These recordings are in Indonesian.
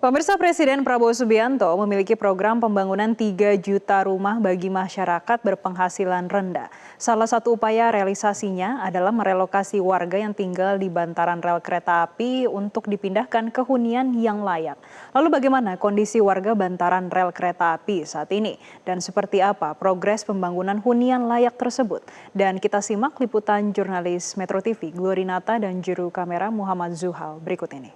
Pemirsa, Presiden Prabowo Subianto memiliki program pembangunan 3 juta rumah bagi masyarakat berpenghasilan rendah. Salah satu upaya realisasinya adalah merelokasi warga yang tinggal di bantaran rel kereta api untuk dipindahkan ke hunian yang layak. Lalu bagaimana kondisi warga bantaran rel kereta api saat ini? Dan seperti apa progres pembangunan hunian layak tersebut? Dan kita simak liputan jurnalis Metro TV, Glorinata dan juru kamera Muhammad Zuhal berikut ini.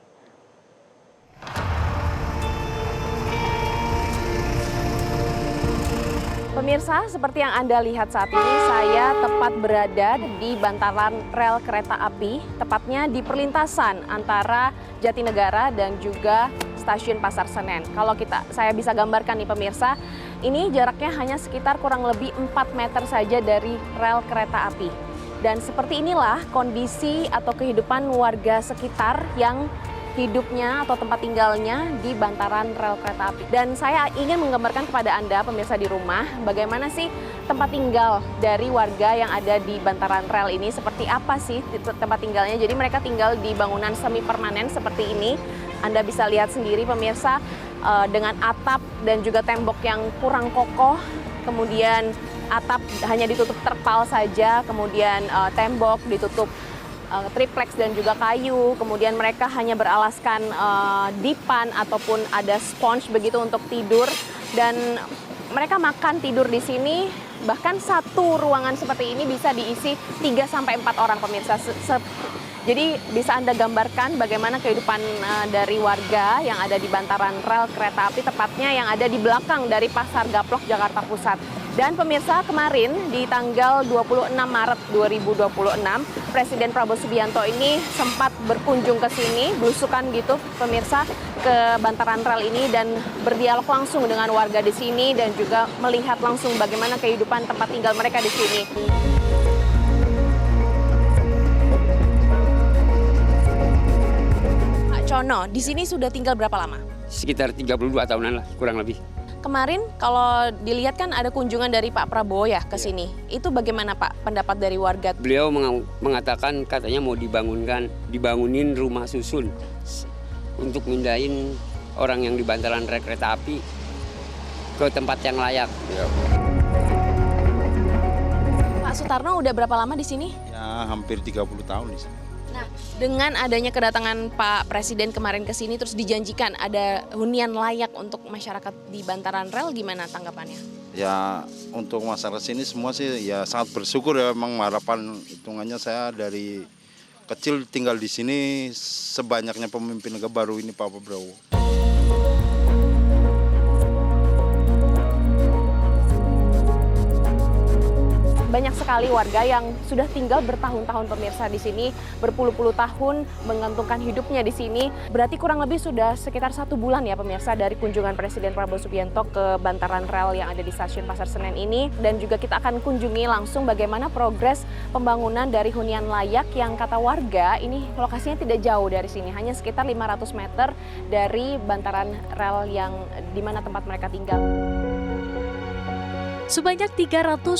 Pemirsa, seperti yang Anda lihat saat ini, saya tepat berada di bantaran rel kereta api, tepatnya di perlintasan antara Jatinegara dan juga stasiun Pasar Senen. Kalau saya bisa gambarkan nih pemirsa, ini jaraknya hanya sekitar kurang lebih 4 meter saja dari rel kereta api. Dan seperti inilah kondisi atau kehidupan warga sekitar yang hidupnya atau tempat tinggalnya di bantaran rel kereta api. Dan saya ingin menggambarkan kepada Anda, pemirsa di rumah, bagaimana sih tempat tinggal dari warga yang ada di bantaran rel ini, seperti apa sih tempat tinggalnya. Jadi mereka tinggal di bangunan semi permanen seperti ini. Anda bisa lihat sendiri pemirsa, dengan atap dan juga tembok yang kurang kokoh, kemudian atap hanya ditutup terpal saja, kemudian tembok ditutup triplex dan juga kayu, kemudian mereka hanya beralaskan dipan ataupun ada sponge begitu untuk tidur, dan mereka makan tidur di sini. Bahkan satu ruangan seperti ini bisa diisi 3-4 orang pemirsa. Jadi bisa Anda gambarkan bagaimana kehidupan dari warga yang ada di bantaran rel kereta api, tepatnya yang ada di belakang dari Pasar Gaplok, Jakarta Pusat. Dan pemirsa, kemarin di tanggal 26 Maret 2026, Presiden Prabowo Subianto ini sempat berkunjung ke sini, belusukan gitu pemirsa, ke bantaran rel ini dan berdialog langsung dengan warga di sini dan juga melihat langsung bagaimana kehidupan tempat tinggal mereka di sini. Pak Cono, di sini sudah tinggal berapa lama? Sekitar 32 tahunan lah, kurang lebih. Kemarin kalau dilihat kan ada kunjungan dari Pak Prabowo ya ke sini. Itu bagaimana Pak pendapat dari warga? Beliau mengatakan katanya mau dibangunin rumah susun untuk mindahin orang yang di bantaran rel kereta api ke tempat yang layak. Pak Sutarno udah berapa lama di sini? Ya, hampir 30 tahun di sini. Nah, dengan adanya kedatangan Pak Presiden kemarin ke sini terus dijanjikan ada hunian layak untuk masyarakat di bantaran rel, gimana tanggapannya? Ya, untuk masyarakat sini semua sih ya sangat bersyukur ya, memang harapan hitungannya saya dari kecil tinggal di sini sebanyaknya pemimpin negara baru ini Pak Prabowo. Banyak sekali warga yang sudah tinggal bertahun-tahun pemirsa di sini, berpuluh-puluh tahun menggantungkan hidupnya di sini. Berarti kurang lebih sudah sekitar 1 bulan ya pemirsa dari kunjungan Presiden Prabowo Subianto ke bantaran rel yang ada di stasiun Pasar Senen ini. Dan juga kita akan kunjungi langsung bagaimana progres pembangunan dari hunian layak yang kata warga ini lokasinya tidak jauh dari sini, hanya sekitar 500 meter dari bantaran rel yang di mana tempat mereka tinggal. Sebanyak 324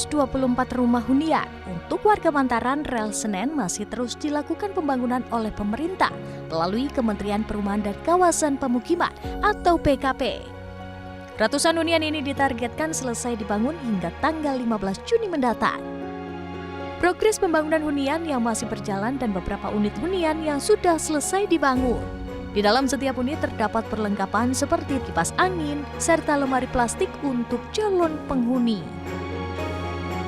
rumah hunian untuk warga bantaran rel Senen masih terus dilakukan pembangunan oleh pemerintah melalui Kementerian Perumahan dan Kawasan Pemukiman atau PKP. Ratusan hunian ini ditargetkan selesai dibangun hingga tanggal 15 Juni mendatang. Progres pembangunan hunian yang masih berjalan dan beberapa unit hunian yang sudah selesai dibangun. Di dalam setiap unit terdapat perlengkapan seperti kipas angin serta lemari plastik untuk calon penghuni.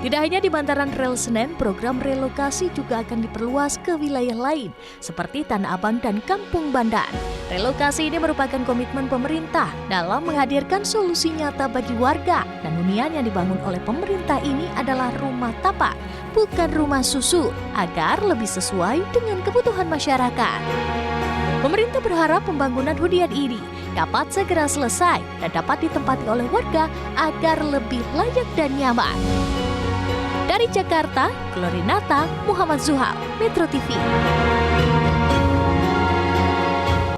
Tidak hanya di bantaran rel Senen, program relokasi juga akan diperluas ke wilayah lain seperti Tanah Abang dan Kampung Bandan. Relokasi ini merupakan komitmen pemerintah dalam menghadirkan solusi nyata bagi warga, dan hunian yang dibangun oleh pemerintah ini adalah rumah tapak, bukan rumah susun, agar lebih sesuai dengan kebutuhan masyarakat. Pemerintah berharap pembangunan hunian ini dapat segera selesai dan dapat ditempati oleh warga agar lebih layak dan nyaman. Dari Jakarta, Glorinata, Muhammad Zuhal, Metro TV.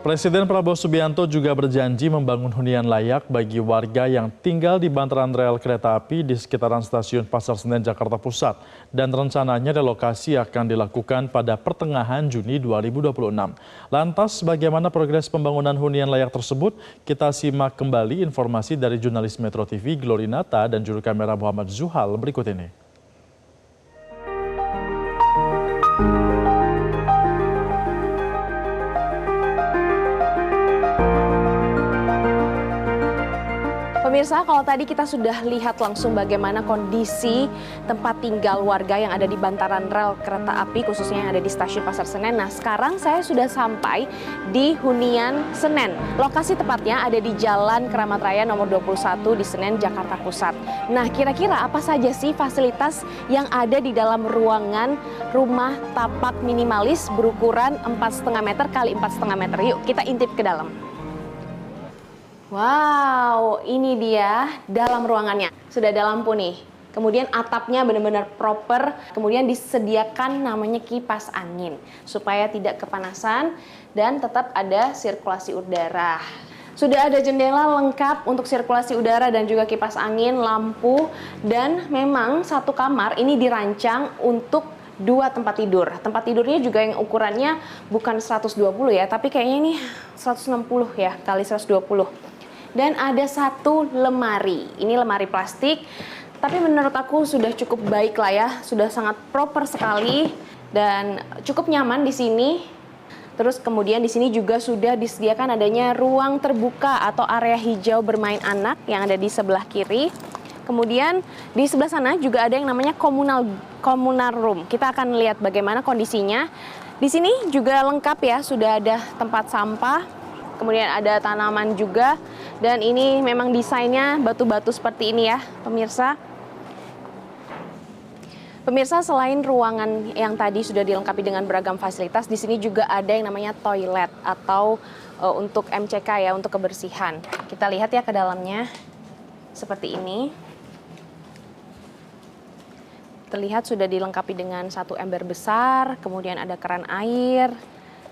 Presiden Prabowo Subianto juga berjanji membangun hunian layak bagi warga yang tinggal di bantaran rel kereta api di sekitaran stasiun Pasar Senen, Jakarta Pusat. Dan rencananya relokasi akan dilakukan pada pertengahan Juni 2026. Lantas bagaimana progres pembangunan hunian layak tersebut? Kita simak kembali informasi dari jurnalis Metro TV Glorinata dan juru kamera Muhammad Zuhal berikut ini. Pemirsa, kalau tadi kita sudah lihat langsung bagaimana kondisi tempat tinggal warga yang ada di bantaran rel kereta api, khususnya yang ada di stasiun Pasar Senen. Nah, sekarang saya sudah sampai di hunian Senen. Lokasi tepatnya ada di Jalan Keramat Raya nomor 21 di Senen, Jakarta Pusat. Nah, kira-kira apa saja sih fasilitas yang ada di dalam ruangan rumah tapak minimalis berukuran 4,5 meter kali 4,5 meter? Yuk, kita intip ke dalam. Wow, ini dia dalam ruangannya. Sudah ada lampu nih. Kemudian atapnya benar-benar proper. Kemudian disediakan namanya kipas angin supaya tidak kepanasan dan tetap ada sirkulasi udara. Sudah ada jendela lengkap untuk sirkulasi udara dan juga kipas angin, lampu, dan memang satu kamar ini dirancang untuk 2 tempat tidur. Tempat tidurnya juga yang ukurannya bukan 120 ya, tapi kayaknya ini 160 ya kali 120. Dan ada satu lemari, ini lemari plastik, tapi menurut aku sudah cukup baik lah ya, sudah sangat proper sekali dan cukup nyaman di sini. Terus kemudian di sini juga sudah disediakan adanya ruang terbuka atau area hijau bermain anak yang ada di sebelah kiri. Kemudian di sebelah sana juga ada yang namanya communal room. Kita akan lihat bagaimana kondisinya. Di sini juga lengkap ya, sudah ada tempat sampah, kemudian ada tanaman juga. Dan ini memang desainnya batu-batu seperti ini ya, pemirsa. Pemirsa, selain ruangan yang tadi sudah dilengkapi dengan beragam fasilitas, di sini juga ada yang namanya toilet atau untuk MCK ya, untuk kebersihan. Kita lihat ya ke dalamnya, seperti ini. Terlihat sudah dilengkapi dengan satu ember besar, kemudian ada keran air,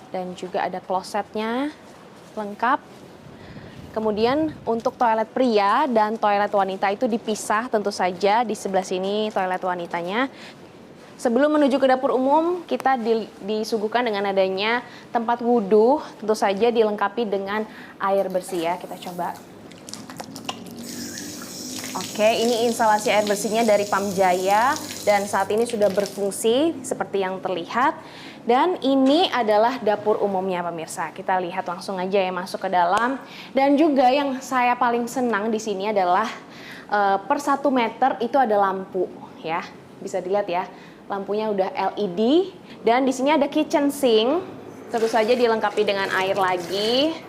dan juga ada klosetnya lengkap. Kemudian untuk toilet pria dan toilet wanita itu dipisah tentu saja, di sebelah sini toilet wanitanya. Sebelum menuju ke dapur umum, kita disuguhkan dengan adanya tempat wudhu, tentu saja dilengkapi dengan air bersih ya, kita coba. Oke, ini instalasi air bersihnya dari Pamjaya dan saat ini sudah berfungsi seperti yang terlihat. Dan ini adalah dapur umumnya pemirsa. Kita lihat langsung aja ya masuk ke dalam. Dan juga yang saya paling senang di sini adalah per 1 meter itu ada lampu ya. Bisa dilihat ya, lampunya udah LED. Dan di sini ada kitchen sink. Tentu saja dilengkapi dengan air lagi.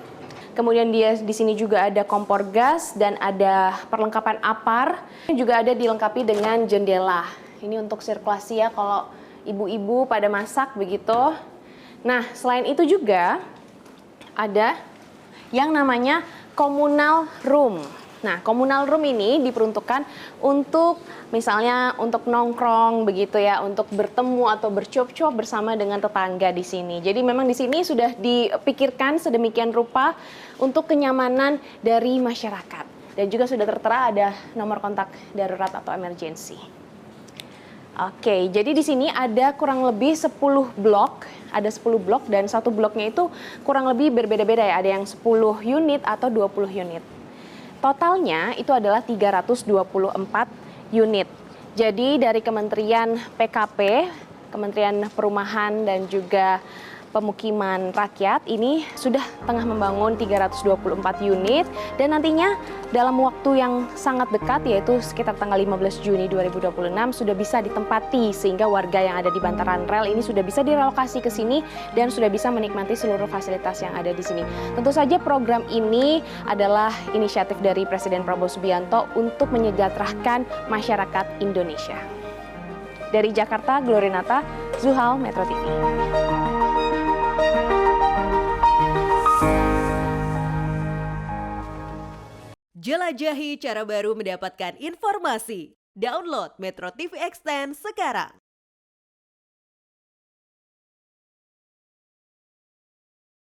Kemudian di sini juga ada kompor gas dan ada perlengkapan apar. Juga ada dilengkapi dengan jendela. Ini untuk sirkulasi ya kalau ibu-ibu pada masak begitu. Nah, selain itu juga ada yang namanya communal room. Nah, communal room ini diperuntukkan untuk misalnya untuk nongkrong begitu ya, untuk bertemu atau bercuap-cuap bersama dengan tetangga di sini. Jadi memang di sini sudah dipikirkan sedemikian rupa untuk kenyamanan dari masyarakat. Dan juga sudah tertera ada nomor kontak darurat atau emergency. Oke, jadi di sini ada kurang lebih 10 blok, ada 10 blok dan satu bloknya itu kurang lebih berbeda-beda ya, ada yang 10 unit atau 20 unit. Totalnya itu adalah 324 unit. Jadi dari Kementerian PKP, Kementerian Perumahan dan juga Pemukiman Rakyat ini sudah tengah membangun 324 unit dan nantinya dalam waktu yang sangat dekat yaitu sekitar tanggal 15 Juni 2026 sudah bisa ditempati sehingga warga yang ada di bantaran rel ini sudah bisa direlokasi ke sini dan sudah bisa menikmati seluruh fasilitas yang ada di sini. Tentu saja program ini adalah inisiatif dari Presiden Prabowo Subianto untuk menyejahterakan masyarakat Indonesia. Dari Jakarta, Glorinata, Zuhal, Metro TV. Jelajahi cara baru mendapatkan informasi. Download Metro TV Extend sekarang.